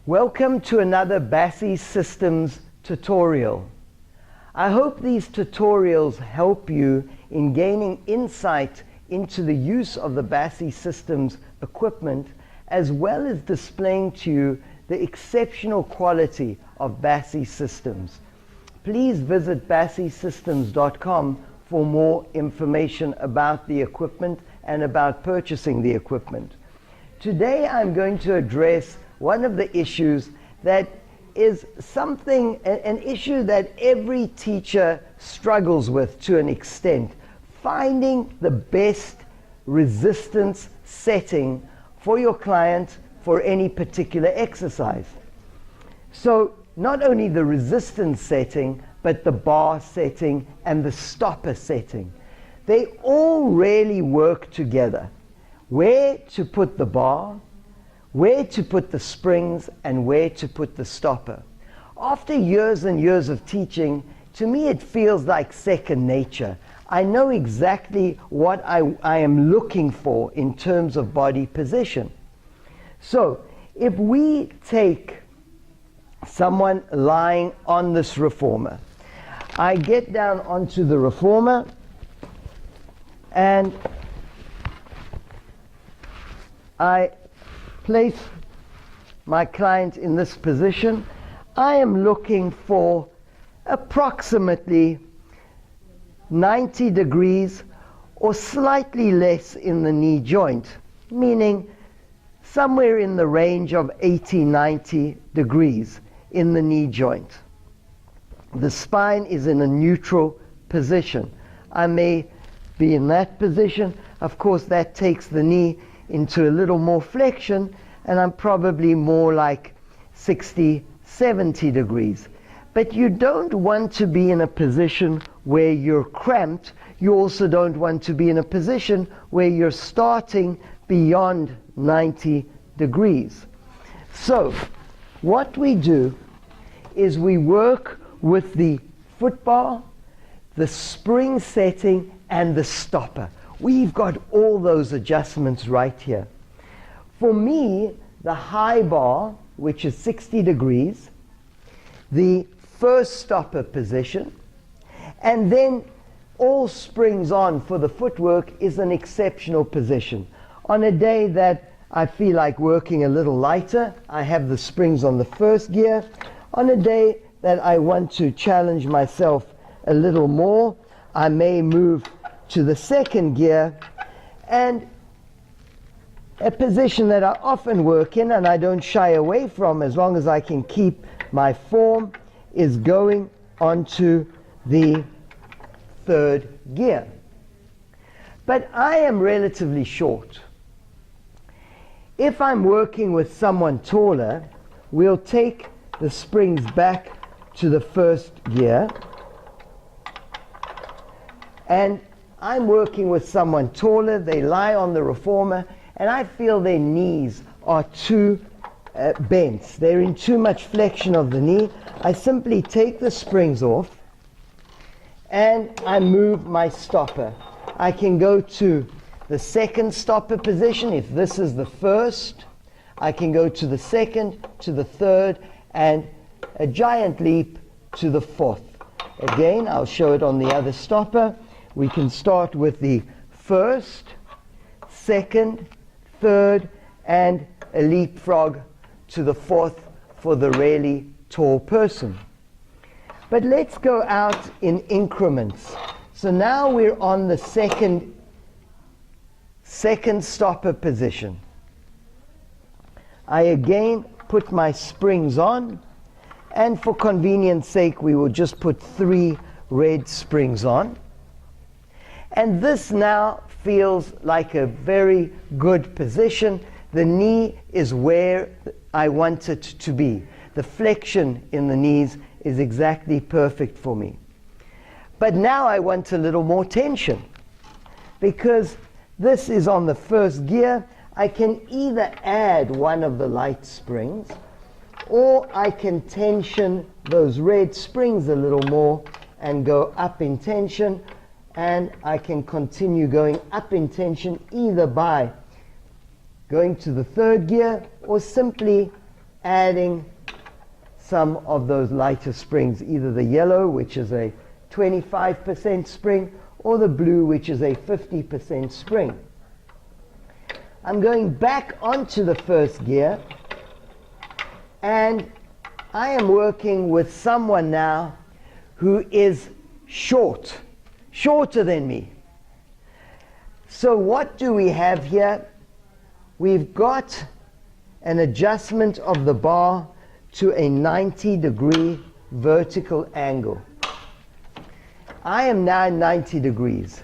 Welcome to another BASI Systems tutorial. I hope these tutorials help you in gaining insight into the use of the BASI Systems equipment, as well as displaying to you the exceptional quality of BASI Systems. Please visit basisystems.com for more information about the equipment and about purchasing the equipment. Today I'm going to address one of the issues that is an issue that every teacher struggles with to an extent: finding the best resistance setting for your client for any particular exercise. So not only the resistance setting, but the bar setting and the stopper setting. They all really work together. Where to put the bar, where to put the springs, and where to put the stopper. After years and years of teaching, to me it feels like second nature. I know exactly what I am looking for in terms of body position. So if we take someone lying on this reformer, I get down onto the reformer and I place my client in this position. I am looking for approximately 90 degrees or slightly less in the knee joint, meaning somewhere in the range of 80-90 degrees in the knee joint. The spine is in a neutral position. I may be in that position. Of course, that takes the knee into a little more flexion, and I'm probably more like 60-70 degrees. But you don't want to be in a position where you're cramped. You also don't want to be in a position where you're starting beyond 90 degrees. So what we do is we work with the foot bar, the spring setting, and the stopper. We've got all those adjustments right here. For me, the high bar, which is 60 degrees, the first stopper position, and then all springs on for the footwork is an exceptional position. On a day that I feel like working a little lighter, I have the springs on the first gear. On a day that I want to challenge myself a little more, I may move to the second gear. And a position that I often work in and I don't shy away from as long as I can keep my form is going onto the third gear. But I am relatively short. If I'm working with someone taller, we'll take the springs back to the first gear, and I'm working with someone taller. They lie on the reformer, and I feel their knees are too bent. They're in too much flexion of the knee. I simply take the springs off, and I move my stopper. I can go to the second stopper position. If this is the first, I can go to the second, to the third, and a giant leap to the fourth. Again, I'll show it on the other stopper. We can start with the first, second, third, and a leapfrog to the fourth for the really tall person. But let's go out in increments. So now we're on the second stopper position. I again put my springs on, and for convenience sake we will just put 3 red springs on. And this now feels like a very good position. The knee is where I want it to be. The flexion in the knees is exactly perfect for me. But now I want a little more tension, because this is on the first gear. I can either add one of the light springs, or I can tension those red springs a little more and go up in tension, and I can continue going up in tension either by going to the third gear or simply adding some of those lighter springs, either the yellow, which is a 25% spring, or the blue, which is a 50% spring. I'm going back onto the first gear, and I am working with someone now who is shorter than me. So what do we have here? We've got an adjustment of the bar to a 90-degree vertical angle. I am now 90 degrees.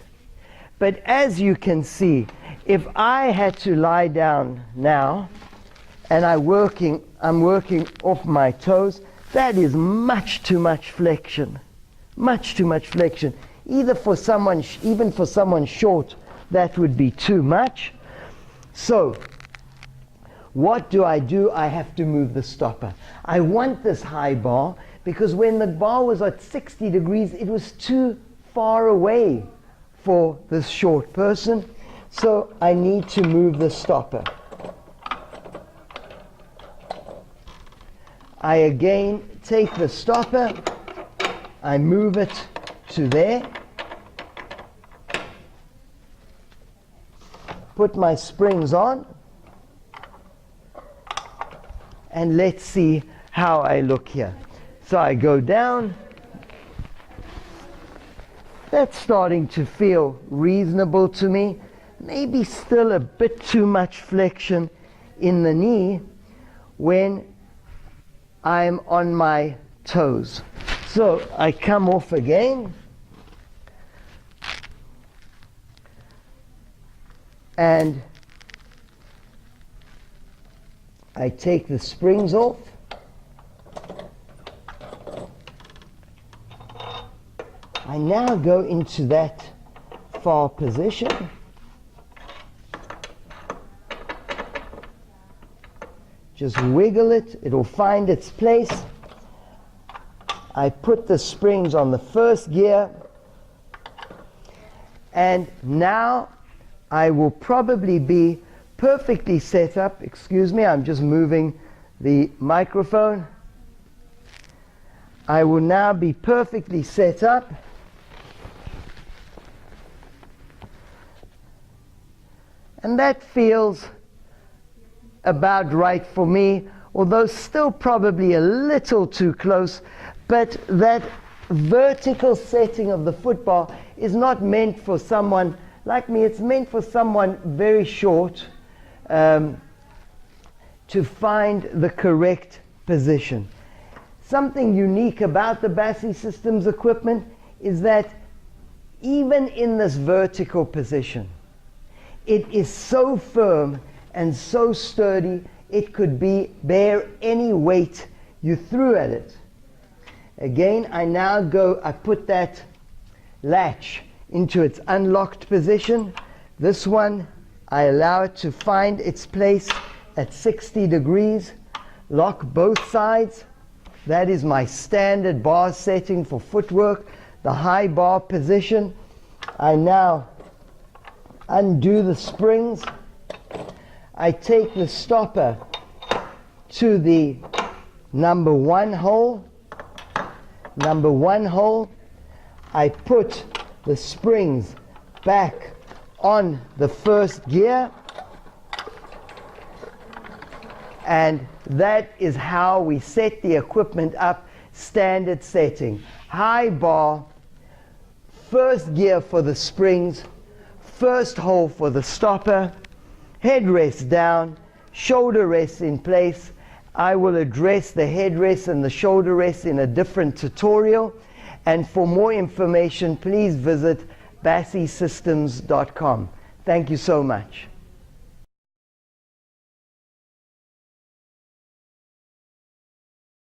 But as you can see, if I had to lie down now and I'm working off my toes, that is much too much flexion. Much too much flexion. Even for someone short, that would be too much. So what do? I have to move the stopper. I want this high bar because when the bar was at 60 degrees, it was too far away for this short person. So I need to move the stopper. I again take the stopper, I move it to there, put my springs on, and let's see how I look here. So I go down. That's starting to feel reasonable to me. Maybe still a bit too much flexion in the knee when I'm on my toes. So I come off again. And I take the springs off. I now go into that far position. Just wiggle it, it'll find its place. I put the springs on the first gear, and now I will probably be perfectly set up. Excuse me, I'm just moving the microphone. I will now be perfectly set up. And that feels about right for me, although still probably a little too close. But that vertical setting of the footbar is not meant for someone like me. It's meant for someone very short to find the correct position. Something unique about the BASI Systems equipment is that even in this vertical position, it is so firm and so sturdy, it could bear any weight you threw at it. Again, I put that latch into its unlocked position. This one, I allow it to find its place at 60 degrees. Lock both sides. That is my standard bar setting for footwork, the high bar position. I now undo the springs. I take the stopper to the number one hole. I put the springs back on the first gear, and that is how we set the equipment up. Standard setting, high bar, first gear for the springs, first hole for the stopper, headrest down, shoulder rest in place. I will address the headrest and the shoulder rest in a different tutorial. And for more information, please visit basisystems.com. Thank you so much.